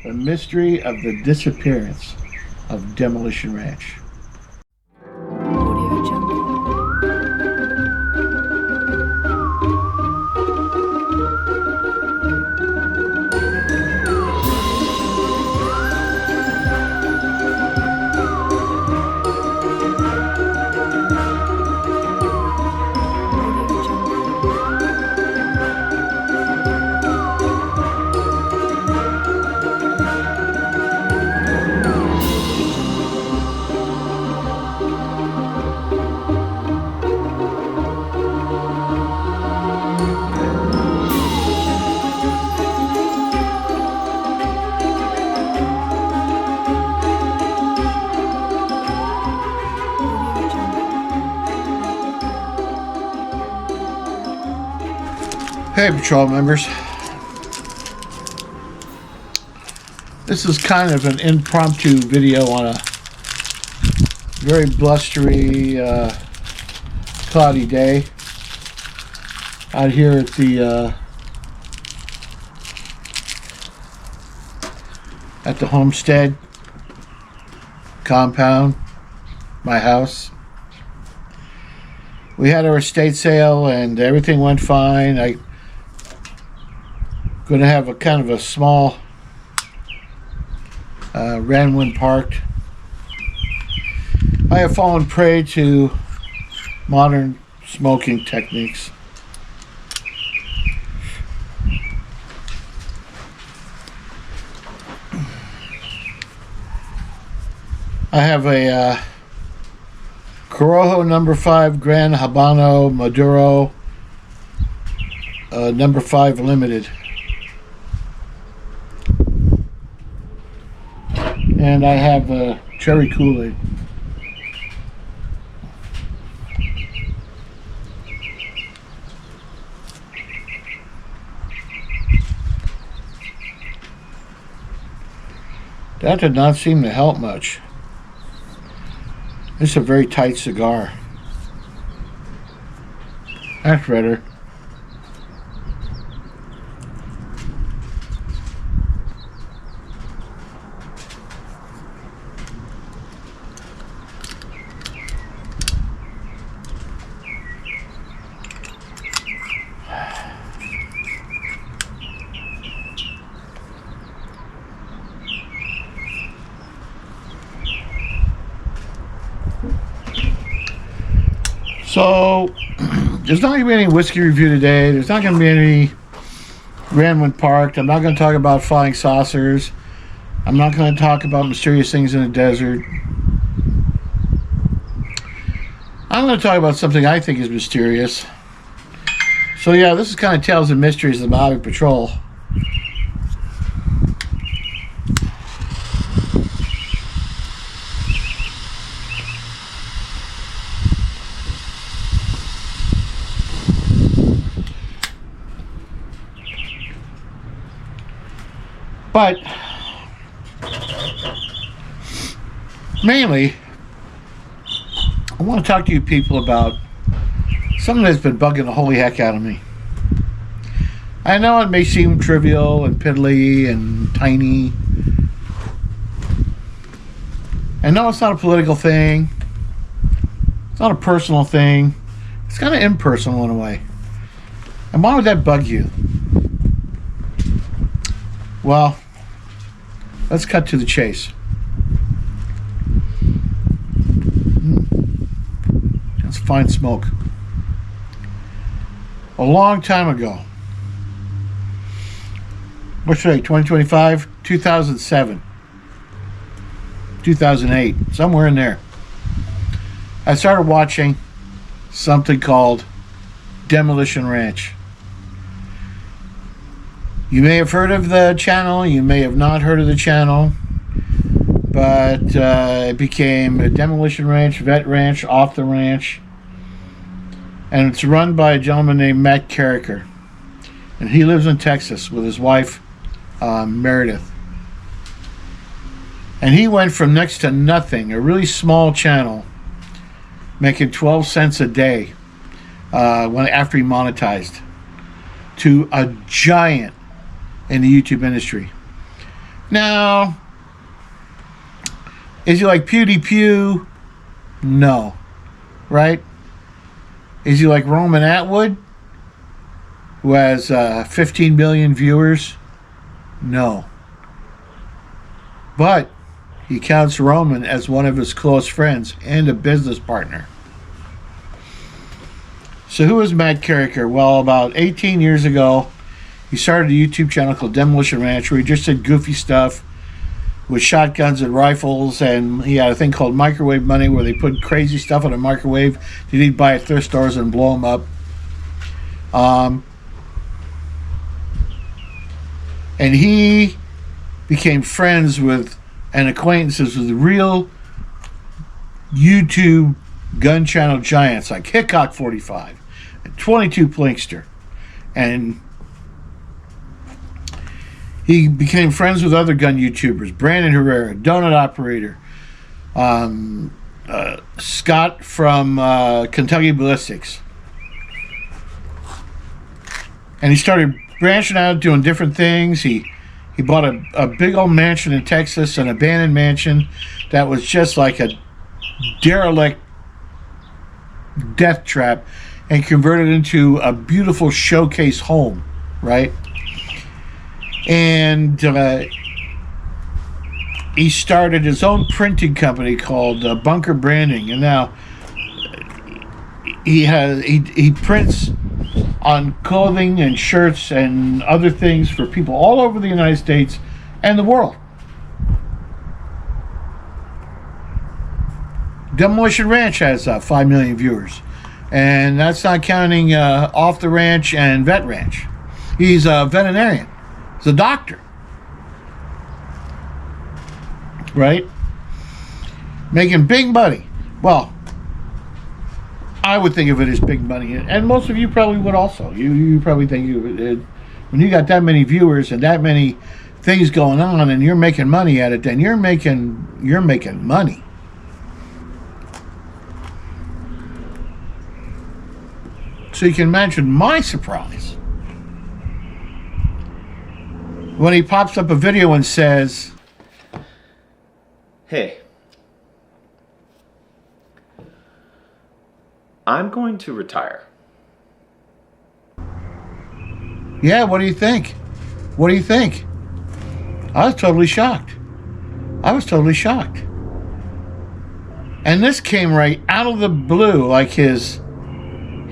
The mystery of the disappearance of Demolition Ranch. Audio Jungle. Hey, patrol members. This is kind of an impromptu video on a very blustery, cloudy day out here at the homestead compound, my house. We had our estate sale and everything went fine. I'm going to have a kind of a small Ranwin parked. I have fallen prey to modern smoking techniques. I have a Corojo number 5 Gran Habano Maduro number 5 Limited. And I have a cherry Kool-Aid. That did not seem to help much. This is a very tight cigar. That's better. So, there's not going to be any whiskey review today. There's not going to be any Ranwin Park. I'm not going to talk about flying saucers. I'm not going to talk about mysterious things in the desert. I'm going to talk about something I think is mysterious. So yeah, this is kind of Tales and Mysteries of the Mojave Patrol. But mainly, I want to talk to you people about something that's been bugging the holy heck out of me. I know it may seem trivial and piddly and tiny. I know it's not a political thing. It's not a personal thing. It's kind of impersonal in a way. And why would that bug you? Well, let's cut to the chase. That's fine smoke. A long time ago. What's today? 2025? 2007. 2008. Somewhere in there. I started watching something called Demolition Ranch. You may have heard of the channel, you may have not heard of the channel, but it became a Demolition Ranch, Vet Ranch, Off the Ranch, and it's run by a gentleman named Matt Carriker, and he lives in Texas with his wife, Meredith. And he went from next to nothing, a really small channel, making 12 cents a day after he monetized, to a giant in the YouTube industry. Now, is he like PewDiePie? No. Right? Is he like Roman Atwood, who has 15 million viewers? No. But he counts Roman as one of his close friends and a business partner. So who is Matt Carriker? Well, about 18 years ago, he started a YouTube channel called Demolition Ranch, where he just did goofy stuff with shotguns and rifles, and he had a thing called Microwave Money, where they put crazy stuff in a microwave that he'd buy at thrift stores and blow them up. And he became friends with and acquaintances with real YouTube gun channel giants like Hickok 45 and 22 Plinkster. And he became friends with other gun YouTubers, Brandon Herrera, Donut Operator, Scott from Kentucky Ballistics. And he started branching out, doing different things. He bought a big old mansion in Texas, an abandoned mansion that was just like a derelict death trap, and converted it into a beautiful showcase home, right? And he started his own printing company called Bunker Branding, and now he prints on clothing and shirts and other things for people all over the United States and the world. Demolition Ranch has 5 million viewers, and that's not counting Off the Ranch and Vet Ranch. He's a veterinarian. He's a doctor. Right? Making big money. Well, I would think of it as big money, and most of you probably would also. You probably think when you got that many viewers and that many things going on, and you're making money at it, then you're making money. So you can imagine my surprise when he pops up a video and says, "Hey, I'm going to retire." Yeah, what do you think? What do you think? I was totally shocked. And this came right out of the blue, like he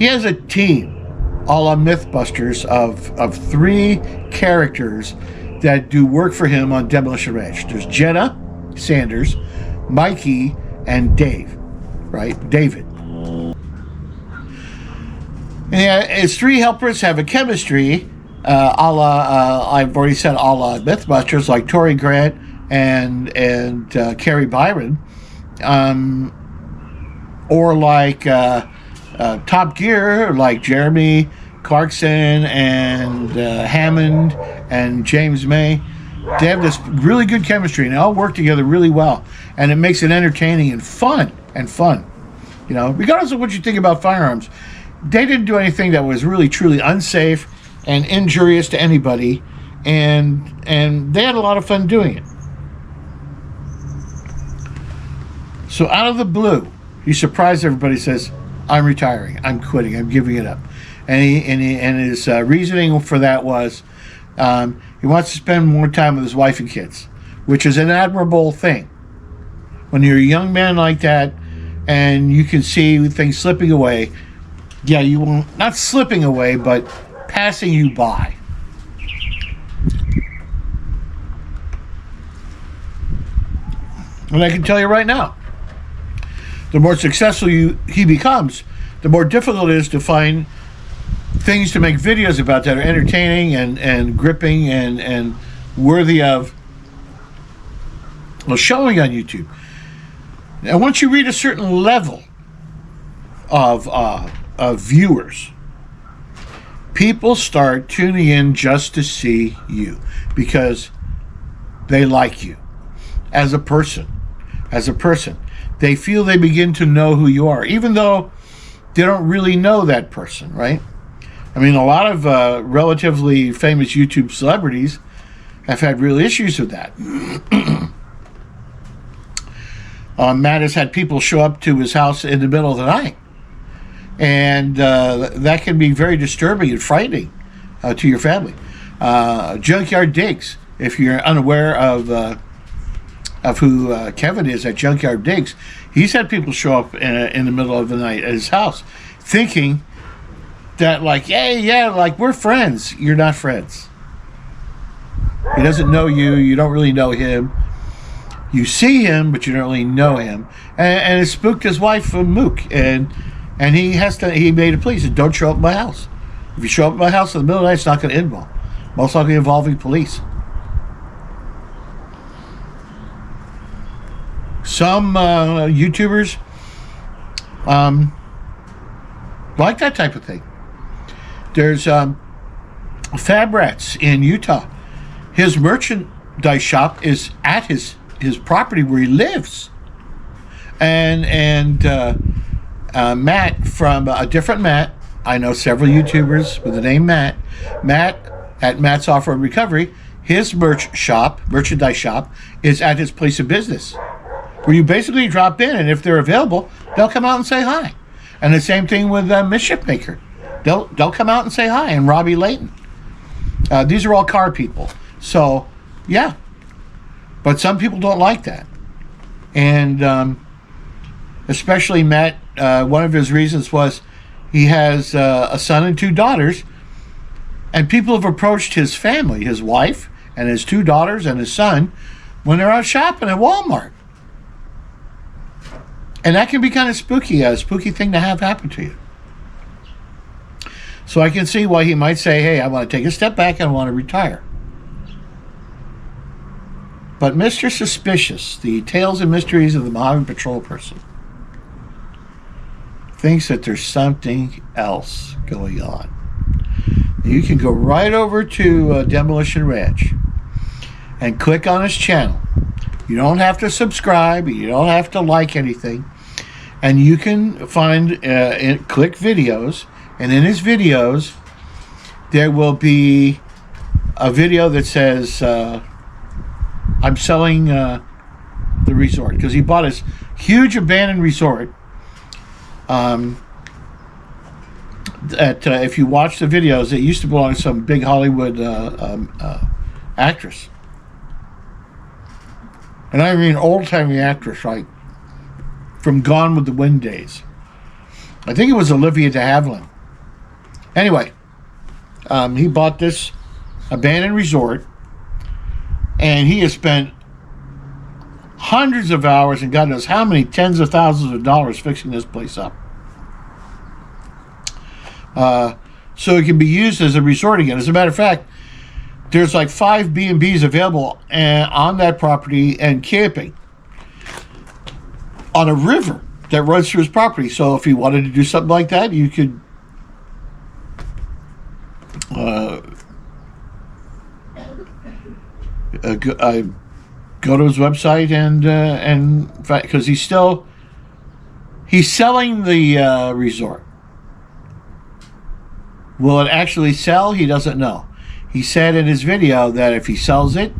has a team, a la Mythbusters, of 3 characters that do work for him on Demolition Ranch. There's Jenna Sanders, Mikey, and Dave, right? David. And his 3 helpers have a chemistry, a la, I've already said, a la Mythbusters, like Tori Grant and Carrie Byron, or like Top Gear, like Jeremy Clarkson and Hammond and James May. They have this really good chemistry, and they all work together really well, and it makes it entertaining and fun. You know, regardless of what you think about firearms, they didn't do anything that was really truly unsafe and injurious to anybody, and they had a lot of fun doing it. So out of the blue, he surprised everybody. Says, "I'm retiring. I'm quitting. I'm giving it up." And his reasoning for that was he wants to spend more time with his wife and kids, which is an admirable thing. When you're a young man like that, and you can see things slipping away, yeah, you won't, not slipping away, but passing you by. And I can tell you right now, the more successful he becomes, the more difficult it is to find things to make videos about that are entertaining and gripping and worthy of showing on YouTube. Now, once you reach a certain level of viewers, people start tuning in just to see you because they like you as a person. They feel they begin to know who you are, even though they don't really know that person, right? I mean, a lot of relatively famous YouTube celebrities have had real issues with that. Matt has had people show up to his house in the middle of the night. And that can be very disturbing and frightening to your family. Junkyard Digs, if you're unaware of who Kevin is at Junkyard Digs, he's had people show up in the middle of the night at his house thinking that, like, hey, yeah, like, we're friends. You're not friends. He doesn't know you. You don't really know him. You see him, but you don't really know him. And it spooked his wife, Mook. And he made a plea. He said, don't show up at my house. If you show up at my house in the middle of the night, it's not going to end well. Most likely involving police. Some YouTubers like that type of thing. There's Fab Rats in Utah. His merchandise shop is at his property where he lives. And Matt from a different Matt, I know several YouTubers with the name Matt at Matt's Off-Road Recovery, his merchandise shop is at his place of business, where you basically drop in, and if they're available, they'll come out and say hi. And the same thing with Mischief Maker. They'll come out and say hi. And Robbie Layton. These are all car people. So, yeah. But some people don't like that. And especially Matt, one of his reasons was he has a son and 2 daughters. And people have approached his family, his wife and his 2 daughters and his son, when they're out shopping at Walmart. And that can be kind of spooky, a spooky thing to have happen to you. So I can see why he might say, hey, I want to take a step back and I want to retire. But Mr. Suspicious, the tales and mysteries of the Mojave Patrol person, thinks that there's something else going on. You can go right over to Demolition Ranch and click on his channel. You don't have to subscribe. You don't have to like anything. And you can find, click videos. And in his videos, there will be a video that says, I'm selling the resort. Because he bought his huge abandoned resort. That if you watch the videos, it used to belong to some big Hollywood actress. And I mean old-timey actress, like from Gone with the Wind days. I think it was Olivia de Havilland. Anyway, he bought this abandoned resort, and he has spent hundreds of hours and God knows how many tens of thousands of dollars fixing this place up. So it can be used as a resort again. As a matter of fact, there's like 5 B&Bs available on that property and camping on a river that runs through his property. So if you wanted to do something like that, you could go to his website and in fact, because he's selling the resort. Will it actually sell? He doesn't know. He said in his video that if he sells it,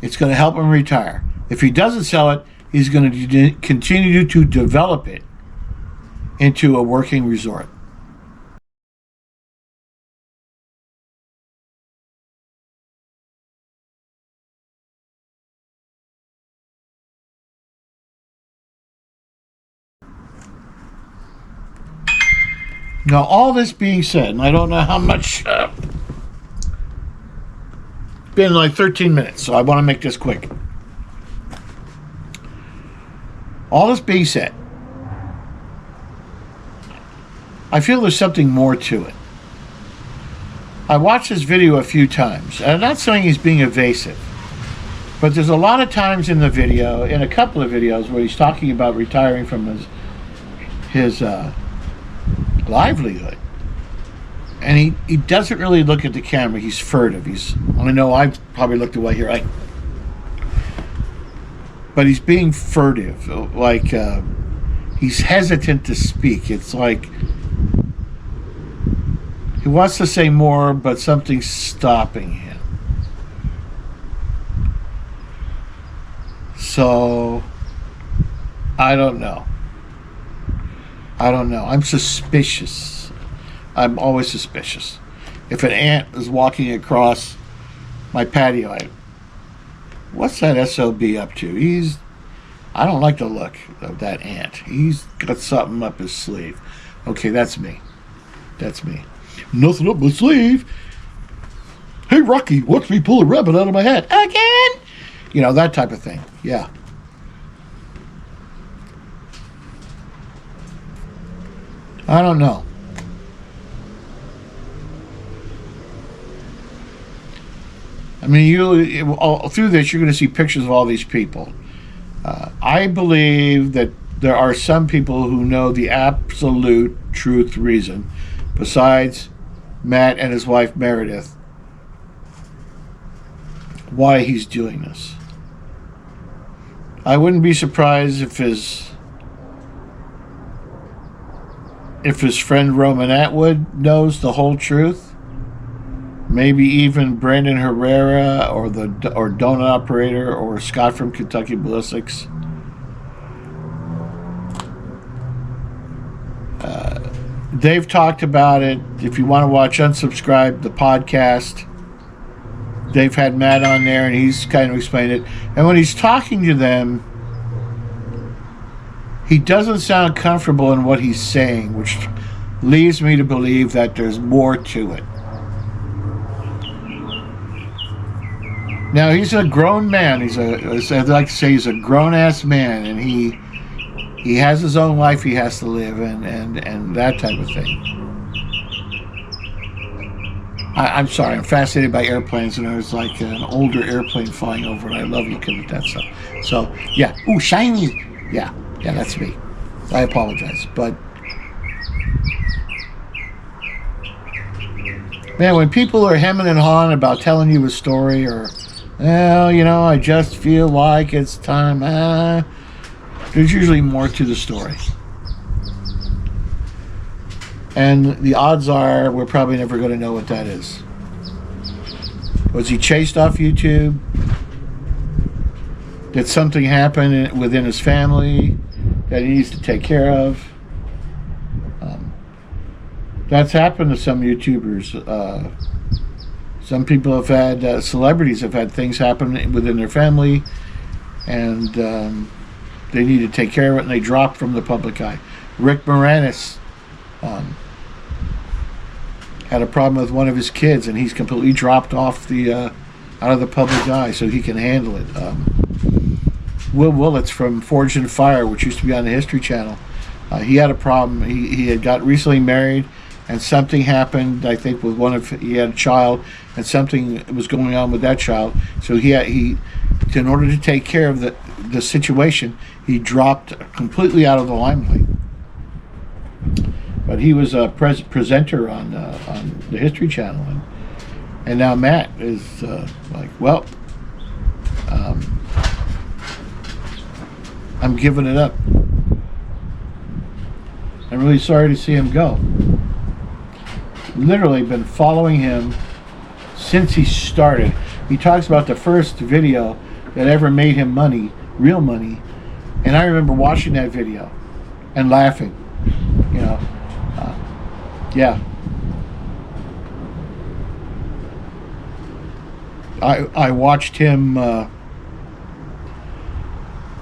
it's going to help him retire. If he doesn't sell it, he's going to continue to develop it into a working resort. Now, all this being said, and I don't know how much, been like 13 minutes, so I want to make this quick. All this being said, I feel there's something more to it. I watched this video a few times, and I'm not saying he's being evasive, but there's a lot of times in the video, in a couple of videos, where he's talking about retiring from his livelihood, and he doesn't really look at the camera. He's furtive. I know I probably looked away here, but he's being furtive, like he's hesitant to speak. It's like he wants to say more, but something's stopping him. So, I don't know. I'm suspicious. I'm always suspicious. If an ant is walking across my patio, what's that SOB up to? I don't like the look of that ant. He's got something up his sleeve. Okay, that's me. Nothing up my sleeve. Hey, Rocky, watch me pull a rabbit out of my hat. Again? You know, that type of thing. Yeah. I don't know. I mean, through this, you're going to see pictures of all these people. I believe that there are some people who know the absolute truth reason, besides Matt and his wife Meredith, why he's doing this. I wouldn't be surprised if his friend Roman Atwood knows the whole truth. Maybe even Brandon Herrera or Donut Operator or Scott from Kentucky Ballistics. They've talked about it. If you want to watch Unsubscribe, the podcast, they've had Matt on there and he's kind of explained it. And when he's talking to them, he doesn't sound comfortable in what he's saying, which leads me to believe that there's more to it. Now, he's a grown man. I'd like to say he's a grown-ass man, and he has his own life he has to live, and that type of thing. I'm sorry, I'm fascinated by airplanes, and there's like an older airplane flying over, and I love looking at that stuff. So, yeah. Ooh, shiny. Yeah, that's me. I apologize, but man, when people are hemming and hawing about telling you a story, or, well, you know, I just feel like it's time, there's usually more to the story. And the odds are we're probably never going to know what that is. Was he chased off YouTube? Did something happen within his family that he needs to take care of? That's happened to some YouTubers. Some people have had, celebrities have had things happen within their family, and they need to take care of it, and they drop from the public eye. Rick Moranis had a problem with one of his kids, and he's completely dropped off out of the public eye so he can handle it. Will Willits from Forged in Fire, which used to be on the History Channel, he had a problem. He had got recently married, and something happened, I think, with he had a child, and something was going on with that child. So in order to take care of the situation, he dropped completely out of the limelight. But he was a presenter on the History Channel, and now Matt is like, well, I'm giving it up. I'm really sorry to see him go. Literally been following him since he started. He talks about the first video that ever made him money, real money, and I remember watching that video and laughing. You know, yeah. I watched him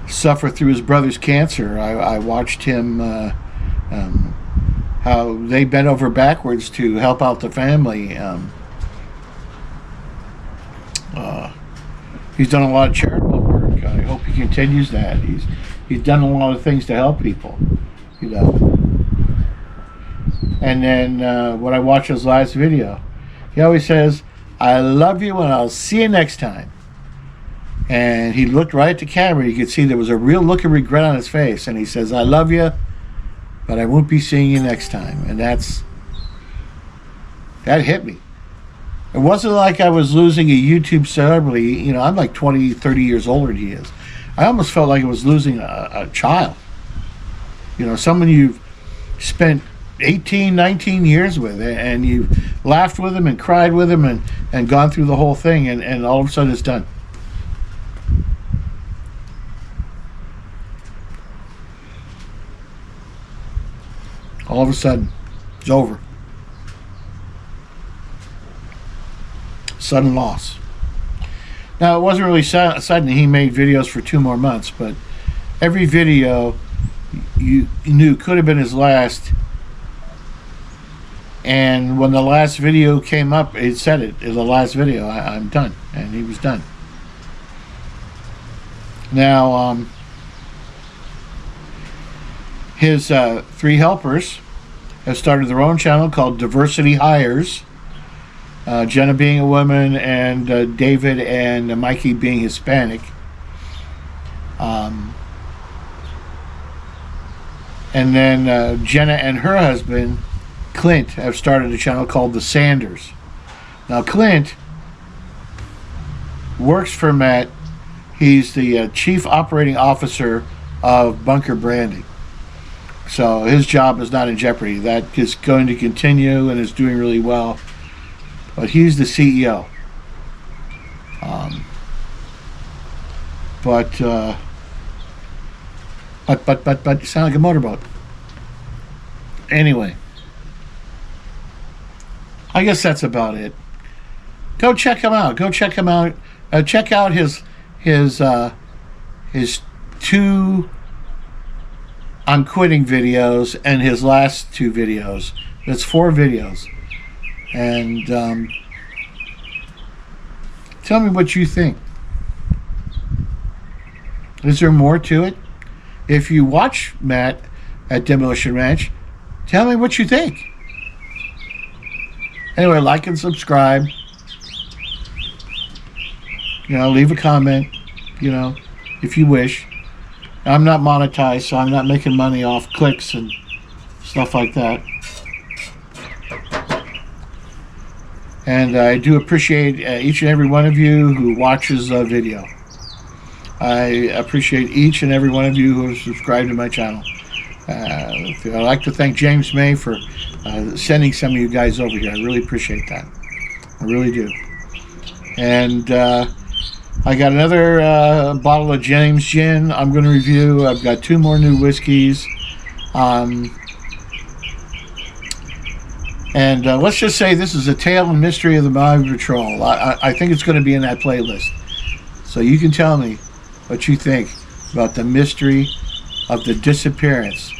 suffer through his brother's cancer. I watched him how they bent over backwards to help out the family. He's done a lot of charitable work. I hope he continues that. He's done a lot of things to help people, you know. And then when I watch his last video, he always says, "I love you and I'll see you next time." And he looked right at the camera. You could see there was a real look of regret on his face. And he says, "I love you, but I won't be seeing you next time." And that hit me. It wasn't like I was losing a YouTube celebrity. You know, I'm like 20, 30 years older than he is. I almost felt like I was losing a child. You know, someone you've spent 18, 19 years with, and you've laughed with him and cried with him and gone through the whole thing, and all of a sudden it's done. All of a sudden, it's over. Sudden loss. Now, it wasn't really sudden. He made videos for 2 more months, but every video you knew could have been his last. And when the last video came up, it said it is the last video. I'm done. And he was done. Now, his 3 helpers have started their own channel called Diversity Hires. Jenna being a woman, and David and Mikey being Hispanic. And then Jenna and her husband, Clint, have started a channel called The Sanders. Now, Clint works for Matt. He's the chief operating officer of Bunker Branding. So his job is not in jeopardy. That is going to continue and is doing really well. But he's the CEO. But you sound like a motorboat. Anyway, I guess that's about it. Go check him out. Go check him out. Check out his 2 I'm quitting videos and his last 2 videos. It's 4 videos. And tell me what you think. Is there more to it? If you watch Matt at Demolition Ranch, tell me what you think. Anyway, like and subscribe. Leave a comment, if you wish. I'm not monetized, so I'm not making money off clicks and stuff like that. And I do appreciate each and every one of you who watches the video. I appreciate each and every one of you who have subscribed to my channel. I'd like to thank James May for sending some of you guys over here. I really appreciate that. I really do. And I got another bottle of James Gin I'm going to review. I've got 2 more new whiskeys. And let's just say this is a tale and mystery of the Maui Patrol. I think it's going to be in that playlist. So you can tell me what you think about the mystery of the disappearance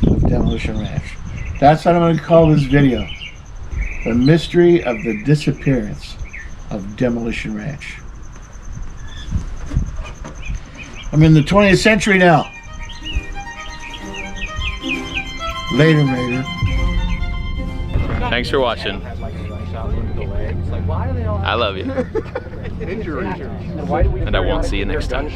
of Demolition Ranch. That's what I'm going to call this video. The mystery of the disappearance of Demolition Ranch. I'm in the 20th century now. Later, Raider. Thanks for watching. I love you. And I won't see you next time.